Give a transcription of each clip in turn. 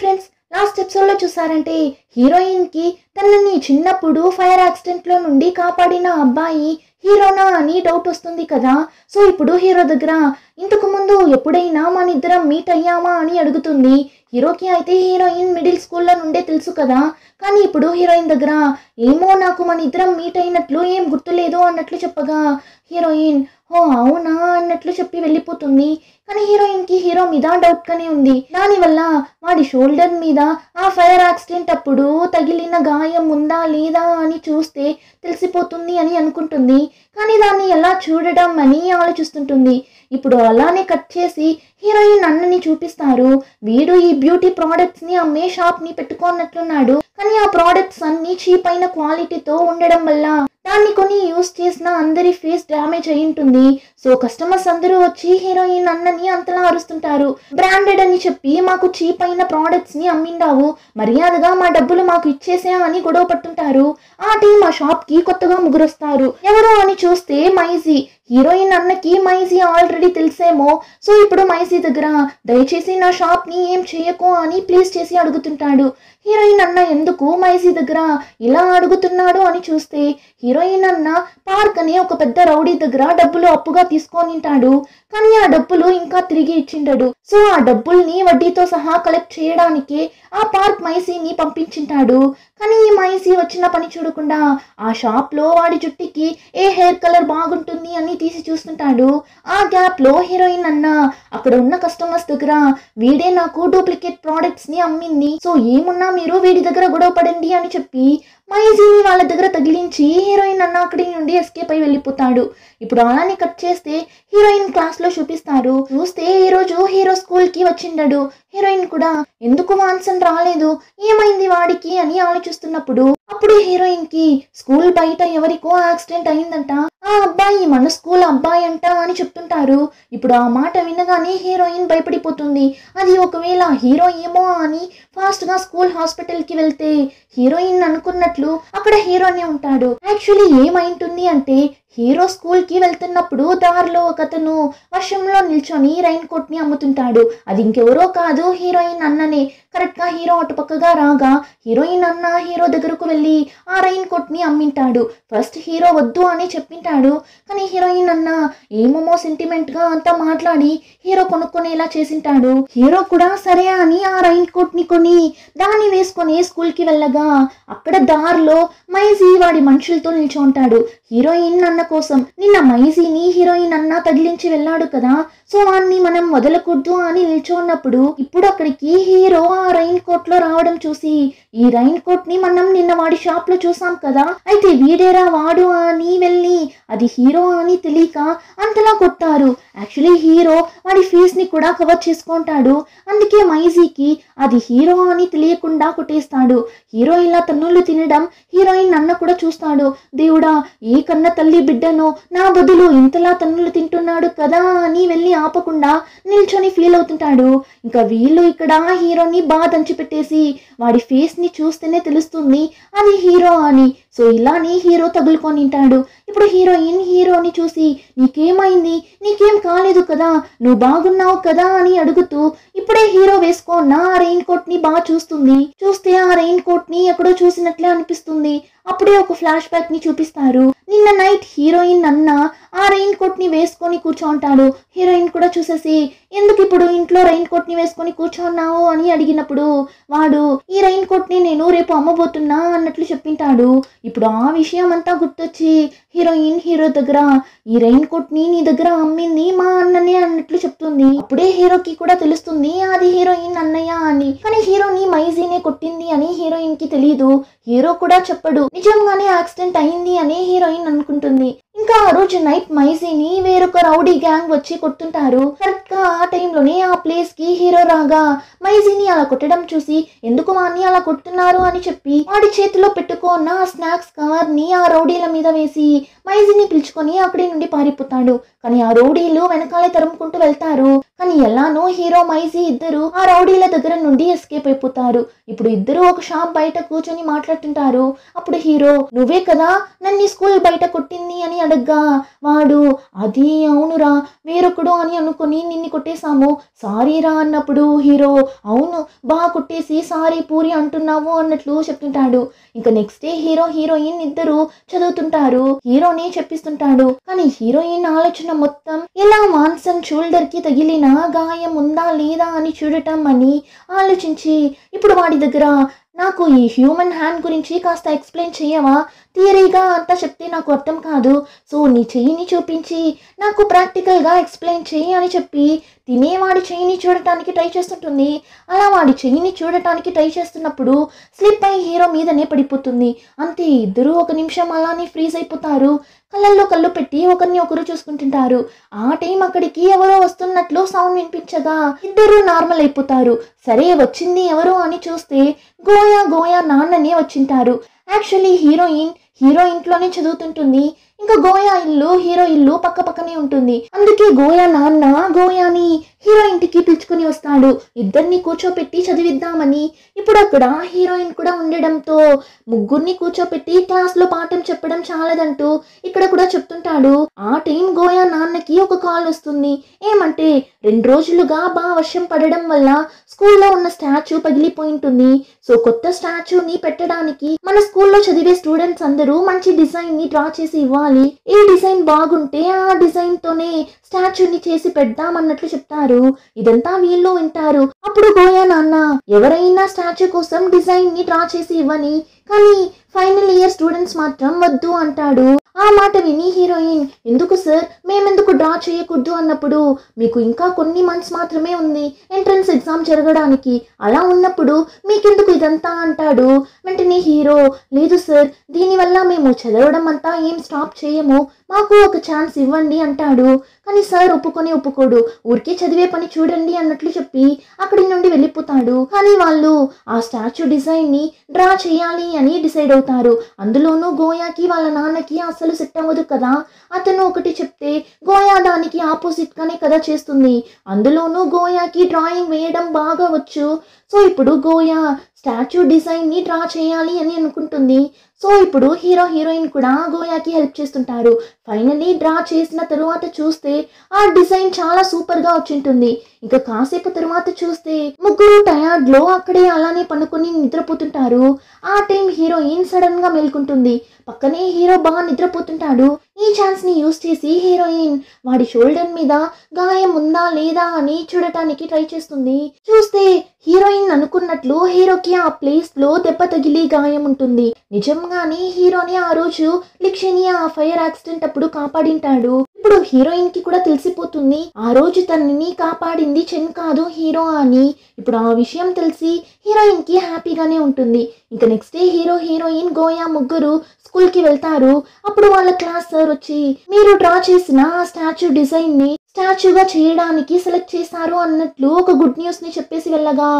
Friends, last ఎపిసోడ్లో చూసారంటే హీరోయిన్కి తనని చిన్నప్పుడు ఫైర్ యాక్సిడెంట్లో నుండి కాపాడిన అబ్బాయి హీరోనా అని డౌట్ వస్తుంది కదా. సో ఇప్పుడు హీరో దగ్గర ఇంతకు ముందు ఎప్పుడైనా మన ఇద్దరం మీట్ అయ్యామా అని అడుగుతుంది. హీరోకి అయితే హీరోయిన్ మిడిల్ స్కూల్లో నుండే తెలుసు కదా, కానీ ఇప్పుడు హీరోయిన్ దగ్గర ఏమో నాకు మన ఇద్దరం మీట్ అయినట్లు ఏం గుర్తులేదు అన్నట్లు చెప్పగా హీరోయిన్ ఓ అవునా అన్నట్లు చెప్పి వెళ్ళిపోతుంది. కానీ హీరోయిన్కి హీరో మీద డౌట్గానే ఉంది. దానివల్ల వాడి షోల్డర్ మీద ఆ ఫైర్ యాక్సిడెంట్ అప్పుడు తగిలిన గాయం ఉందా లేదా అని చూస్తే తెలిసిపోతుంది అని అనుకుంటుంది. కానీ దాన్ని ఎలా చూడడం అని ఆలోచిస్తుంటుంది. ఇప్పుడు అలానే కట్ చేసి హీరోయిన్ అన్నని చూపిస్తారు. వీడు ఈ బ్యూటీ ప్రోడక్ట్స్ని అమ్మే షాప్ని పెట్టుకున్నట్లున్నాడు. కానీ ఆ ప్రోడక్ట్స్ అన్ని చీప్ అయిన క్వాలిటీతో ఉండడం వల్ల దాన్ని కొని యూస్ చేసిన అందరి ఫేస్ డ్యామేజ్ అయి ఉంటుంది. సో కస్టమర్స్ అందరూ వచ్చి హీరోయిన్ అన్నని అంతలా అరుస్తుంటారు. బ్రాండెడ్ అని చెప్పి మాకు చీప్ అయిన ప్రోడక్ట్స్ ని అమ్మిండావు, మర్యాదగా మా డబ్బులు మాకు ఇచ్చేసా అని గొడవ పట్టుంటారు. ఆ టీం ఆ షాప్ కి కొత్తగా ముగ్గురొస్తారు. ఎవరు అని చూస్తే మైజీ. హీరోయిన్ అన్నకి మైజీ ఆల్రెడీ తెలిసేమో. సో ఇప్పుడు మైజీ దగ్గర దయచేసి నా షాప్ ని ఏం చేయకు అని ప్లీజ్ చేసి అడుగుతుంటాడు. హీరోయిన్ అన్న ఎందుకు మైజీ దగ్గర ఇలా అడుగుతున్నాడు అని చూస్తే హీరోయిన్ అన్న పార్క్ అనే ఒక పెద్ద రౌడీ దగ్గర డబ్బులు అప్పుగా తీసుకొనింటాడు. కానీ ఆ డబ్బులు ఇంకా తిరిగి ఇచ్చింటాడు. సో ఆ డబ్బుల్ని వడ్డీతో సహా కలెక్ట్ చేయడానికి ఆ పార్క్ మైసీని పంపించింటాడు. కానీ ఈ మైసీ వచ్చిన పని చూడకుండా ఆ షాప్ లో వాడి జుట్టుకి ఏ హెయిర్ కలర్ బాగుంటుంది అని తీసి చూస్తుంటాడు. ఆ గ్యాప్ లో హీరోయిన్ అన్న అక్కడ ఉన్న కస్టమర్స్ దగ్గర వీడే నాకు డూప్లికేట్ ప్రోడక్ట్స్ ని అమ్మింది, సో ఏమున్నా మీరు వీడి దగ్గర గొడవ పడండి అని చెప్పి మైజీని వాళ్ళ దగ్గర తగిలించి హీరోయిన్ అన్న అక్కడి నుండి ఎస్కేప్ అయి వెళ్ళిపోతాడు. ఇప్పుడు అలానే కట్ చేస్తే హీరోయిన్ క్లాస్ లో చూపిస్తారు. చూస్తే ఈ రోజు హీరో స్కూల్ కి వచ్చిండడు. హీరోయిన్ కూడా ఎందుకు వాన్సన్ రాలేదు, ఏమైంది వాడికి అని ఆలోచిస్తున్నప్పుడు అప్పుడు హీరోయిన్ కి స్కూల్ బయట ఎవరికో యాక్సిడెంట్ అయిందంట, ఆ అబ్బాయి మన స్కూల్ అబ్బాయి అంట అని చెప్తుంటారు. ఇప్పుడు ఆ మాట వినగానే హీరోయిన్ భయపడిపోతుంది. అది ఒకవేళ హీరో ఏమో అని ఫాస్ట్ గా స్కూల్ హాస్పిటల్ కి వెళ్తే హీరోయిన్ అనుకున్నట్లు అక్కడ హీరోనే ఉంటాడు. యాక్చువల్లీ ఏమైంటుంది అంటే హీరో స్కూల్ కి వెళ్తున్నప్పుడు దారిలో ఒక అతను వర్షంలో నిల్చొని రైన్ కోట్ ని అమ్ముతుంటాడు. అది ఇంకెవరో కాదు, హీరోయిన్ అన్ననే. కరెక్ట్ గా హీరో అటు పక్కగా రాగా హీరోయిన్ అన్న హీరో దగ్గరకు వెళ్ళి ఆ రైన్ కోట్ ని అమ్మింటాడు. ఫస్ట్ హీరో వద్దు అని చెప్పింటాడు, కానీ హీరోయిన్ అన్న ఏమోమో సెంటిమెంట్ గా అంతా మాట్లాడి హీరో కొనుక్కునేలా చేసింటాడు. హీరో కూడా సరే అని ఆ రైన్ కోట్ ని కొని దాన్ని వేసుకొని స్కూల్ కి వెళ్ళగా అక్కడ దారిలో మైజీ వాడి మనుషులతో నిల్చో ఉంటాడు. హీరోయిన్ అన్న కోసం నిన్న మైజీని హీరోయిన్ అన్న తగిలించి వెళ్ళాడు కదా, సో వాన్ని మనం వదలకూడదు అని నిల్చో ఉన్నప్పుడు ఇప్పుడు అక్కడికి హీరో ఆ రైన్ కోట్ లో రావడం చూసి ఈ రైన్ కోట్ ని మనం నిన్న వాడి షాప్ లో చూసాం కదా, అయితే వీడేరా వాడు అని వెళ్ళి అది హీరో అని తెలియక అంతలా కొట్టారు. యాక్చువల్లీ హీరో వాడి ఫేస్ ని కూడా కవర్ చేసుకుంటాడు. అందుకే మైజీకి అది హీరో అని తెలియకుండా కొట్టేస్తాడు. హీరో ఇలా తన్నులు తినడం హీరోయిన్ అన్న కూడా చూస్తాడు. దేవుడా, ఏ కన్న తల్లి బిడ్డనో నా బదులు ఇంతలా తన్నులు తింటున్నాడు కదా అని వెళ్ళి ఆపకుండా నిల్చొని ఫీల్ అవుతుంటాడు. ఇంకా వీళ్ళు ఇక్కడ హీరోని బాగా దంచి పెట్టేసి వాడి ఫేస్ ని చూస్తేనే తెలుస్తుంది అది హీరో అని. సో ఇలానే హీరో తగులుకొనింటాడు. ఇప్పుడు హీరోయిన్ హీరోని చూసి నీకేమైంది, నీకేం కాలేదు కదా, నువ్వు బాగున్నావు కదా అని అడుగుతూ ఇప్పుడే హీరో వేసుకున్న ఆ రెయిన్ కోట్ ని బాగా చూస్తుంది. చూస్తే ఆ రెయిన్ కోట్ ని ఎక్కడో చూసినట్లే అనిపిస్తుంది. అప్పుడే ఒక ఫ్లాష్ బ్యాక్ ని చూపిస్తారు. నిన్న నైట్ హీరోయిన్ అన్న ఆ రెయిన్ కోట్ ని వేసుకొని కూర్చోంటాడు. హీరోయిన్ కూడా చూసేసి ఎందుకు ఇప్పుడు ఇంట్లో రెయిన్ కోట్ ని వేసుకొని కూర్చోన్నావు అని అడిగినప్పుడు వాడు ఈ రెయిన్ కోట్ ని నేను రేపు అమ్మబోతున్నా అన్నట్లు చెప్పింటాడు. ఇప్పుడు ఆ విషయం అంతా గుర్తొచ్చి హీరోయిన్ హీరో దగ్గర ఈ రెయిన్ కోట్ ని నీ దగ్గర అమ్మింది మా అన్ననే అన్నట్లు చెప్తుంది. అప్పుడే హీరోకి కూడా తెలుస్తుంది అది హీరోయిన్ అన్నయ్య అని. కానీ హీరోని మైజీనే కొట్టింది అని హీరోయిన్ కి తెలియదు. హీరో కూడా చెప్పడు, నిజంగానే యాక్సిడెంట్ అయింది అని హీరోయిన్ అనుకుంటుంది. ఇంకా ఆ రోజు నైట్ మైజీని వేరొక రౌడీ గ్యాంగ్ వచ్చి కొట్టుంటారు. కరెక్ట్ గా ఆ టైంలోనే ఆ ప్లేస్ కి హీరో రాగా మైజీని అలా కొట్టడం చూసి ఎందుకు వాడిని అలా కొట్టున్నారు అని చెప్పి వాడి చేతిలో పెట్టుకున్న స్నాక్స్ కవర్ ని ఆ రౌడీల మీద వేసి మైజీని పిలుచుకొని అక్కడి నుండి పారిపోతాడు. కానీ ఆ రౌడీలు వెనకాలే తరుముకుంటూ వెళ్తారు. కానీ ఎలానో హీరో మైజీ ఇద్దరు ఆ రౌడీల దగ్గర నుండి ఎస్కేప్ అయిపోతారు. ఇప్పుడు ఇద్దరు ఒక షాప్ బయట కూర్చొని మాట్లాడుతుంటారు. అప్పుడు హీరో నువ్వే కదా నన్ను స్కూల్ బయట కొట్టింది అని అడగ్గా వాడు అది అవునురా వేరొకడు అని అనుకుని నిన్ను కొట్టేశాము సారీ రా అన్నప్పుడు హీరో అవును బాగా కొట్టేసి సారీ పూరి అంటున్నావు అన్నట్లు చెప్తుంటాడు. ఇంకా నెక్స్ట్ డే హీరో హీరోయిన్ ఇద్దరు చదువుతుంటారు. హీరోని చెప్పిస్తుంటాడు. కానీ హీరోయిన్ ఆలోచన మొత్తం ఎలా మాన్సన్ షోల్డర్ కి తగిలిన గాయం ఉందా లేదా అని చూడటం అని ఆలోచించి ఇప్పుడు వాడి దగ్గర నాకు ఈ హ్యూమన్ హ్యాండ్ గురించి కాస్త ఎక్స్ప్లెయిన్ చేయవా థియరీగా అంతా చెప్తే నాకు అర్థం కాదు సో నీ చెయ్యిని చూపించి నాకు ప్రాక్టికల్గా ఎక్స్ప్లెయిన్ చెయ్యి అని చెప్పి తినేవాడి చెయ్యిని చూడటానికి ట్రై చేస్తుంటుంది. అలా వాడి చెయ్యిని చూడటానికి ట్రై చేస్తున్నప్పుడు స్లిప్ అయి హీరో మీదనే పడిపోతుంది. అంతే ఇద్దరు ఒక నిమిషం అలానే ఫ్రీజ్ అయిపోతారు. కళ్ళల్లో కళ్ళు పెట్టి ఒకరిని ఒకరు చూసుకుంటుంటారు. ఆ టైం అక్కడికి ఎవరో వస్తున్నట్లు సౌండ్ వినిపించగా ఇద్దరు నార్మల్ అయిపోతారు. సరే వచ్చింది ఎవరు అని చూస్తే గోయా నాన్ననే వచ్చింటారు. యాక్చువల్లీ హీరో ఇంట్లోనే చదువుతుంటుంది. ఇంకా గోయా ఇల్లు హీరో ఇల్లు పక్క పక్కనే ఉంటుంది. అందుకే గోయా నాన్న గోయాని హీరో ఇంటికి పిలుచుకొని వస్తాడు ఇద్దరిని కూర్చోపెట్టి చదివిద్దామని. ఇప్పుడు అక్కడ హీరోయిన్ కూడా ఉండడంతో ముగ్గురిని కూర్చోపెట్టి క్లాస్లో పాఠం చెప్పడం చాలదంటూ ఇక్కడ కూడా చెప్తుంటాడు. ఆ టైం గోయా నాన్నకి ఒక కాల్ వస్తుంది. ఏమంటే 2 రోజులుగా బాగా వర్షం పడడం వల్ల స్కూల్లో ఉన్న స్టాచ్యూ పగిలిపోయింటుంది. సో కొత్త స్టాచ్యూని పెట్టడానికి మన స్కూల్లో చదివే స్టూడెంట్స్ అందరూ మంచి డిజైన్ ని డ్రా చేసి ఇవ్వాలి. ఏ డిజైన్ బాగుంటే ఆ డిజైన్ తోనే స్టాచ్యూని చేసి పెడదామన్నట్లు చెప్తారు. ఇదంతా వీళ్ళు వింటారు. అప్పుడు గోయా నాన్న ఎవరైనా స్టాచ్యూ కోసం డిజైన్ ని డ్రా చేసి ఇవ్వని కానీ ఫైనల్ ఇయర్ స్టూడెంట్స్ మాత్రం వద్దు అంటాడు. ఆ మాట విని హీరోయిన్ ఎందుకు సార్ మేమెందుకు డ్రా చేయకూడదు అన్నప్పుడు మీకు ఇంకా కొన్ని మంత్స్ మాత్రమే ఉంది ఎంట్రన్స్ ఎగ్జామ్ జరగడానికి అలా ఉన్నప్పుడు మీకెందుకు ఇదంతా అంటాడు. వెంటనే హీరో లేదు సార్ దీనివల్ల మేము చదవడం అంతా ఏం స్టాప్ చేయము మాకు ఒక ఛాన్స్ ఇవ్వండి అంటాడు. కానీ సార్ ఒప్పుకోడు ఊరికే చదివే పని చూడండి అన్నట్లు చెప్పి అక్కడి నుండి వెళ్ళిపోతాడు. కానీ వాళ్ళు ఆ స్టాచ్యూ డిజైన్ ని డ్రా చేయాలి అని డిసైడ్ అవుతారు. అందులోనూ గోయాకి వాళ్ళ నాన్నకి అసలు సెట్ అవ్వదు కదా. అతను ఒకటి చెప్తే గోయా దానికి ఆపోజిట్ గానే కదా చేస్తుంది. అందులోనూ గోయాకి డ్రాయింగ్ వేయడం బాగా వచ్చు. సో ఇప్పుడు గోయా స్టాచ్యూ డిజైన్ ని డ్రా చేయాలి అని అనుకుంటుంది. సో ఇప్పుడు హీరోయిన్ కూడా గోయాకి హెల్ప్ చేస్తుంటారు. ఫైనలీ డ్రా చేసిన తరువాత చూస్తే ఆ డిజైన్ చాలా సూపర్ గా వచ్చింటుంది. ఇంకా కాసేపు తరువాత చూస్తే ముగ్గురు టయర్డ్ లో అక్కడే అలానే పనుకొని నిద్రపోతుంటారు. ఆ టైం హీరోయిన్ సడన్ గా మేల్కుంటుంది. పక్కనే హీరో బాగా నిద్రపోతుంటాడు. ఈ ఛాన్స్ ని యూజ్ చేసి హీరోయిన్ వాడి షోల్డర్ మీద గాయం ఉందా లేదా అని చూడటానికి ట్రై చేస్తుంది. చూస్తే హీరోయిన్ అనుకున్నట్లు హీరోకి ఆ ప్లేస్ లో దెబ్బ తగిలి గాయం ఉంటుంది. నిజంగానే హీరోని ఆ రోజు లిక్షిని ఆ ఫైర్ యాక్సిడెంట్ అప్పుడు కాపాడింటాడు. ఇప్పుడు హీరోయిన్ కి కూడా తెలిసిపోతుంది ఆ రోజు తనని కాపాడింది చెన్ కాదు హీరో అని. ఇప్పుడు ఆ విషయం తెలిసి హీరోయిన్ కి హ్యాపీగానే ఉంటుంది. ఇంకా నెక్స్ట్ డే హీరోయిన్ గోయా ముగ్గురు స్కూల్ కి వెళ్తారు. అప్పుడు వాళ్ళ క్లాస్ సార్ వచ్చి మీరు డ్రా చేసిన ఆ స్టాచ్యూ డిజైన్ ని స్టాచ్యూగా చేయడానికి సెలెక్ట్ చేశారు అన్నట్లు ఒక గుడ్ న్యూస్ ని చెప్పేసి వెళ్ళగా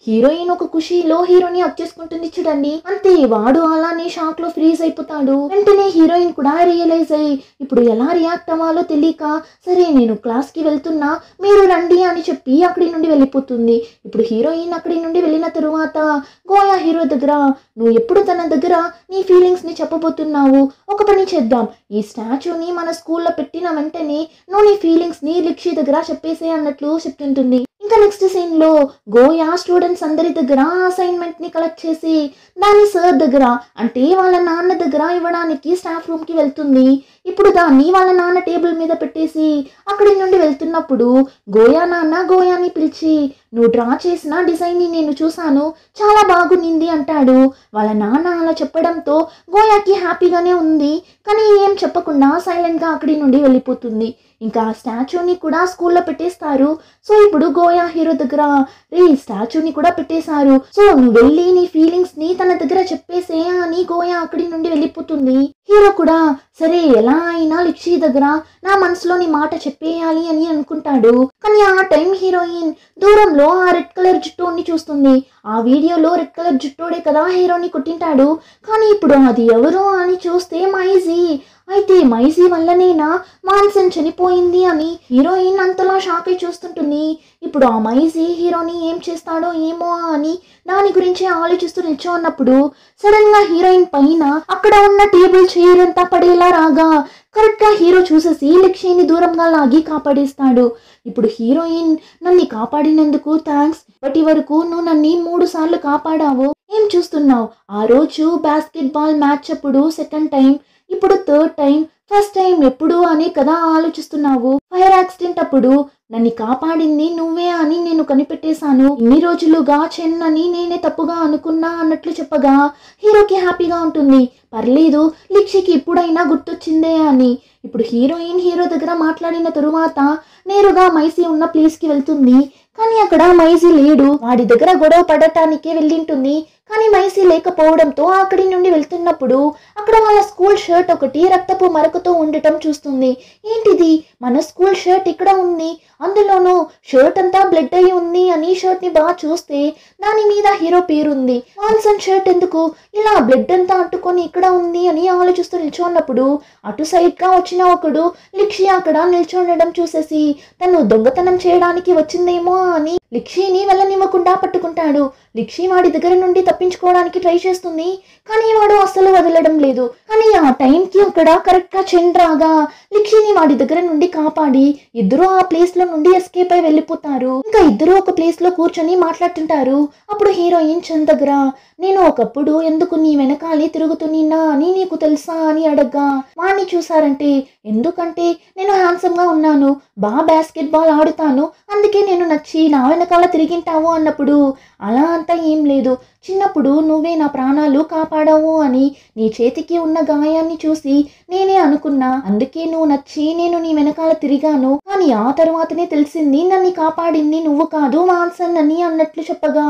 హీరోయిన్ ఒక ఖుషీలో హీరోని హక్ చేసుకుంటుంది చూడండి. అంతే వాడు అలానే షాక్ లో ఫ్రీజ్ అయిపోతాడు. వెంటనే హీరోయిన్ కూడా రియలైజ్ అయ్యి ఇప్పుడు ఎలా రియాక్ట్ అవ్వాలో తెలియక సరే నేను క్లాస్ కి వెళ్తున్నా మీరు రండి అని చెప్పి అక్కడి నుండి వెళ్ళిపోతుంది. ఇప్పుడు హీరోయిన్ అక్కడి నుండి వెళ్ళిన తరువాత గోయా హీరో దగ్గర నువ్వు ఎప్పుడు తన దగ్గర నీ ఫీలింగ్స్ ని చెప్పబోతున్నావు ఒక పని చేద్దాం ఈ స్టాచ్యూని మన స్కూల్లో పెట్టిన వెంటనే నువ్వు నీ ఫీలింగ్స్ ని లిక్షి దగ్గర చెప్పేసే అన్నట్లు చెప్తుంటుంది. ఇంకా నెక్స్ట్ సీన్ లో గోయా స్టూడెంట్స్ అందరి దగ్గర అసైన్మెంట్ ని కలెక్ట్ చేసి దాన్ని సార్ దగ్గర అంటే వాళ్ళ నాన్న దగ్గర ఇవ్వడానికి స్టాఫ్ రూమ్ కి వెళ్తుంది. ఇప్పుడు దాన్ని వాళ్ళ నాన్న టేబుల్ మీద పెట్టేసి అక్కడి నుండి వెళ్తున్నప్పుడు గోయా నాన్న గోయాని పిలిచి నువ్వు డ్రా చేసిన డిజైన్ ని నేను చూశాను చాలా బాగుంది అంటాడు. వాళ్ళ నాన్న అలా చెప్పడంతో గోయాకి హ్యాపీగానే ఉంది. కానీ ఏం చెప్పకుండా సైలెంట్ గా అక్కడి నుండి వెళ్ళిపోతుంది. ఇంకా స్టాచ్యూని కూడా స్కూల్లో పెట్టేస్తారు. సో ఇప్పుడు గోయా హీరో దగ్గర రే స్టాచ్యూని కూడా పెట్టేశారు సో నువ్వు వెళ్ళి నీ ఫీలింగ్స్ ని తన దగ్గర చెప్పేసే అని గోయా అక్కడి నుండి వెళ్ళిపోతుంది. హీరో కూడా సరే ఎలా అయినా లిక్షి దగ్గర నా మనసులోని మాట చెప్పేయాలి అని అనుకుంటాడు. కానీ ఆ టైం హీరోయిన్ దూరంలో ఆ రెడ్ కలర్ జుట్టోని చూస్తుంది. ఆ వీడియోలో రెడ్ కలర్ జుట్టోడే కదా హీరోని కొట్టింటాడు. కానీ ఇప్పుడు అది ఎవరు అని చూస్తే మైజీ అయితే మైసీ వల్లనేనా మాన్సన్ చనిపోయింది అని హీరోయిన్ అంతలా షాక్ అయి చూస్తుంటుంది. ఇప్పుడు ఆ మైసీ హీరోని ఏం చేస్తాడో ఏమో అని దాని గురించి ఆలోచిస్తూ నిల్చో ఉన్నప్పుడు సడన్ గా హీరోయిన్ పైన అక్కడ ఉన్న టేబుల్ చైర్ అంతా పడేలా రాగా కరెక్ట్ గా హీరో చూసేసి లక్ష్మిని దూరంగా లాగి కాపాడేస్తాడు. ఇప్పుడు హీరోయిన్ నన్ను కాపాడినందుకు థ్యాంక్స్, ఇప్పటి వరకు నువ్వు నన్ను 3 సార్లు కాపాడావు, ఏం చూస్తున్నావు? ఆ రోజు బాస్కెట్ బాల్ మ్యాచ్ అప్పుడు సెకండ్ టైం, ఇప్పుడు థర్డ్ టైం, ఫస్ట్ టైం ఎప్పుడు అని కదా ఆలోచిస్తున్నావు. ఫైర్ యాక్సిడెంట్ అప్పుడు నన్ను కాపాడింది నువ్వే అని నేను కనిపెట్టేశాను. ఇన్ని రోజులుగా చెన్ అని నేనే తప్పుగా అనుకున్నా అన్నట్లు చెప్పగా హీరోకి హ్యాపీగా ఉంటుంది. పర్లేదు, లిక్షికి ఇప్పుడైనా గుర్తొచ్చిందే అని. ఇప్పుడు హీరోయిన్ హీరో దగ్గర మాట్లాడిన తరువాత నేరుగా మైసీ ఉన్న ప్లేస్ కి వెళ్తుంది. కానీ అక్కడ మైసీ లేడు. వాడి దగ్గర గొడవ పడటానికే వెళ్ళింటుంది. కానీ మైసీ లేకపోవడంతో అక్కడి నుండి వెళ్తున్నప్పుడు అక్కడ వాళ్ళ స్కూల్ షర్ట్ ఒకటి రక్తపు మరకతో ఉండటం చూస్తుంది. ఏంటిది, మన స్కూల్ షర్ట్ ఇక్కడ ఉంది, అందులోనూ షర్ట్ అంతా బ్లడ్ అయి ఉంది అని షర్ట్ ని బాగా చూస్తే దాని మీద హీరో పేరుంది. మాన్సన్ షర్ట్ ఎందుకు ఇలా బ్లడ్ అంతా అంటుకొని ఇక్కడ ఉంది అని ఆలోచిస్తూ నిల్చోన్నప్పుడు అటు సైడ్ గా వచ్చిన ఒకడు లిక్షి అక్కడ నిల్చోండడం చూసేసి తను దొంగతనం చేయడానికి వచ్చిందేమో అని లిక్షిని వెళ్ళనివ్వకుండా పట్టుకుంటాడు. లిక్షి వాడి దగ్గర నుండి తప్పించుకోవడానికి ట్రై చేస్తుంది. కానీ వాడు అస్సలు వదలడం లేదు. కానీ ఆ టైంకి అక్కడ కరెక్ట్ గా చెన్ రాగా లిక్షిని వాడి దగ్గర నుండి కాపాడి ఇద్దరు ఆ ప్లేస్ లో నుండి ఎస్కేప్ అయి వెళ్ళిపోతారు. ఇంకా ఇద్దరు ఒక ప్లేస్ లో కూర్చొని మాట్లాడుతుంటారు. అప్పుడు హీరోయిన్ చెన్ దగ్గర నేను ఒకప్పుడు ఎందుకు నీ వెనకాలే తిరుగుతున్నా అని నీకు తెలుసా అని అడగ్గా వాణ్ణి చూసారంటే ఎందుకంటే నేను హ్యాండ్సమ్ గా ఉన్నాను, బాగా బాస్కెట్ బాల్ ఆడుతాను, అందుకే నేను నచ్చి నా వెనకాల తిరిగింటావు అన్నప్పుడు అలా అంతా ఏం లేదు, చిన్నప్పుడు నువ్వే నా ప్రాణాలు కాపాడావు అని నీ చేతికి ఉన్న గాయాన్ని చూసి నేనే అనుకున్నా, అందుకే నువ్వు నచ్చి నేను నీ వెనకాల తిరిగాను. కానీ ఆ తర్వాతనే తెలిసింది నన్ను కాపాడింది నువ్వు కాదు మాన్సన్ అని అన్నట్లు చెప్పగా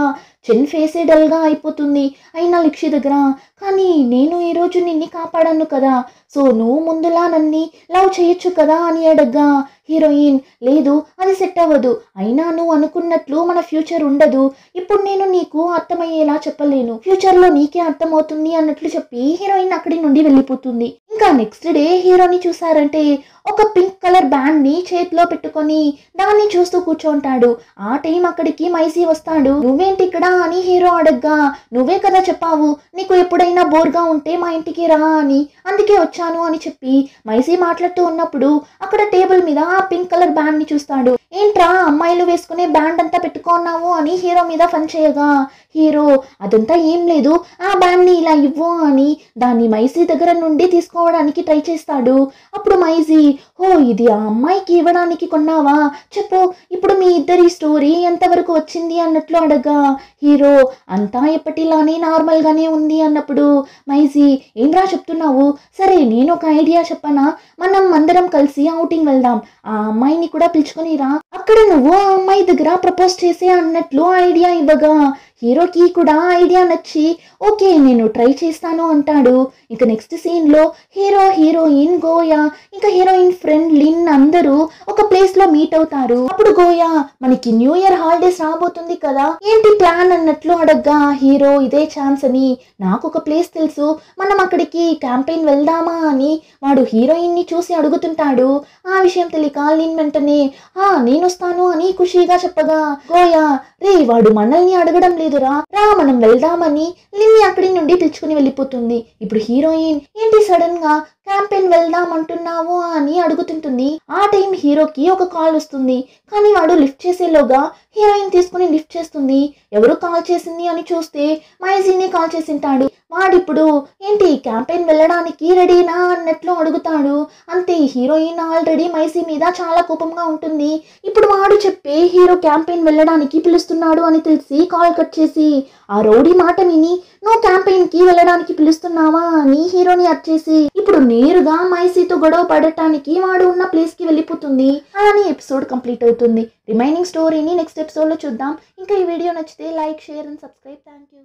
చెన్ ఫేసే డల్ గా అయిపోతుంది. అయినా లిక్షి దగ్గర కానీ నేను ఈరోజు నిన్ను కాపాడాను కదా, సో నువ్వు ముందులా నన్ను లవ్ చేయొచ్చు కదా అని అడగ్గా హీరోయిన్ లేదు, అది సెట్ అవ్వదు, అయినా నువ్వు అనుకున్నట్లు మన ఫ్యూచర్ ఉండదు, ఇప్పుడు నేను నీకు అర్థమయ్యేలా చెప్పలేను, ఫ్యూచర్ లో నీకే అర్థమవుతుంది అన్నట్లు చెప్పి హీరోయిన్ అక్కడి నుండి వెళ్ళిపోతుంది. ఇంకా నెక్స్ట్ డే హీరోని చూసారంటే ఒక పింక్ కలర్ బ్యాండ్ ని చేతిలో పెట్టుకొని దాన్ని చూస్తూ కూర్చోంటాడు. ఆ టైం అక్కడికి మైసీ వస్తాడు. నువ్వేంటి ఇక్కడ అని హీరో అడగ్గా నువ్వే కదా చెప్పావు నీకు ఎప్పుడైనా బోర్గా ఉంటే మా ఇంటికి రా అని, అందుకే వచ్చాను అని చెప్పి మైసీ మాట్లాడుతూ ఉన్నప్పుడు అక్కడ టేబుల్ మీద ఆ పింక్ కలర్ బ్యాండ్ ని చూస్తాడు. ఏంట్రా అమ్మాయిలు వేసుకునే బ్యాండ్ అంతా పెట్టుకున్నావు అని హీరో మీద ఫన్ చేయగా హీరో అదంతా ఏం లేదు, ఆ బ్యాండ్ ని ఇలా ఇవ్వు అని దాన్ని మైసీ దగ్గర నుండి తీసుకోవడానికి ట్రై చేస్తాడు. అప్పుడు మైసీ ఓ ఇది ఆ అమ్మాయికి ఇవ్వడానికి కొన్నావా, చెప్పు ఇప్పుడు మీ ఇద్దరి స్టోరీ ఎంతవరకు వచ్చింది అన్నట్లు అడగా హీరో అంతా ఎప్పటిలానే నార్మల్ గానే ఉంది అన్నప్పుడు మైసీ ఏంట్రా చెప్తున్నావు, సరే నేను ఒక ఐడియా చెప్పనా, మనం అందరం కలిసి ఔటింగ్ వెళ్దాం, ఆ అమ్మాయిని కూడా పిలుచుకొని రా, అక్కడ నువ్వు ఆ అమ్మాయి దగ్గర ప్రపోజ్ చేసే అన్నట్లు ఐడియా ఇవ్వగా హీరోకి కూడా ఐడియా నచ్చి ఓకే నేను ట్రై చేస్తాను అంటాడు. ఇక నెక్స్ట్ సీన్ లో హీరో హీరోయిన్ గోయా ఇంకా హీరోయిన్ ఫ్రెండ్ లిన్ అందరూ ఒక ప్లేస్ లో మీట్ అవుతారు. అప్పుడు గోయా మనకి న్యూ ఇయర్ హాలిడేస్ రాబోతుంది కదా, ఏంటి ప్లాన్ అన్నట్లు అడగ్గా హీరో ఇదే ఛాన్స్ అని, నాకు ఒక ప్లేస్ తెలుసు, మనం అక్కడికి క్యాంపెయిన్ వెళ్దామా అని వాడు హీరోయిన్ ని చూసి అడుగుతుంటాడు. ఆ విషయం తెలియక లిన్ వెంటనే నేను వస్తాను అని ఖుషీగా చెప్పగా గోయా రే వాడు మనల్ని అడగడం లేదురా, రా మనం వెళ్దామని లిన్ని అక్కడి నుండి పిలుచుకుని వెళ్ళిపోతుంది. ఇప్పుడు హీరోయిన్ ఏంటి సడన్ గా క్యాంపెయిన్ వెళ్దాం అంటున్నావు అని అడుగుతుంటుంది. ఆ టైం హీరోకి ఒక కాల్ వస్తుంది. కానీ వాడు లిఫ్ట్ చేసేలోగా హీరోయిన్ తీసుకుని లిఫ్ట్ చేస్తుంది. ఎవరు కాల్ చేసింది అని చూస్తే మైజీని కాల్ చేసింటాడు. వాడిప్పుడు ఏంటి క్యాంపెయిన్ వెళ్ళడానికి రెడీనా అన్నట్లు అడుగుతాడు. అంతే హీరోయిన్ ఆల్రెడీ మైసీ మీద చాలా కోపంగా ఉంటుంది. ఇప్పుడు వాడు చెప్పే హీరో క్యాంపెయిన్ వెళ్ళడానికి పిలుస్తున్నాడు అని తెలిసి కాల్ కట్ చేసి ఆ రౌడీ మాట విని నువ్వు క్యాంపెయిన్ కి వెళ్ళడానికి పిలుస్తున్నావా అని హీరోని అర్చేసి ఇప్పుడు నేరుగా మైసీతో గొడవ పడటానికి వాడు ఉన్న ప్లేస్ కి వెళ్ళిపోతుంది. అని ఎపిసోడ్ కంప్లీట్ అవుతుంది. రిమైనింగ్ స్టోరీని నెక్స్ట్ ఎపిసోడ్ లో చూద్దాం. ఇంకా ఈ వీడియో నచ్చితే like, share and subscribe. Thank you.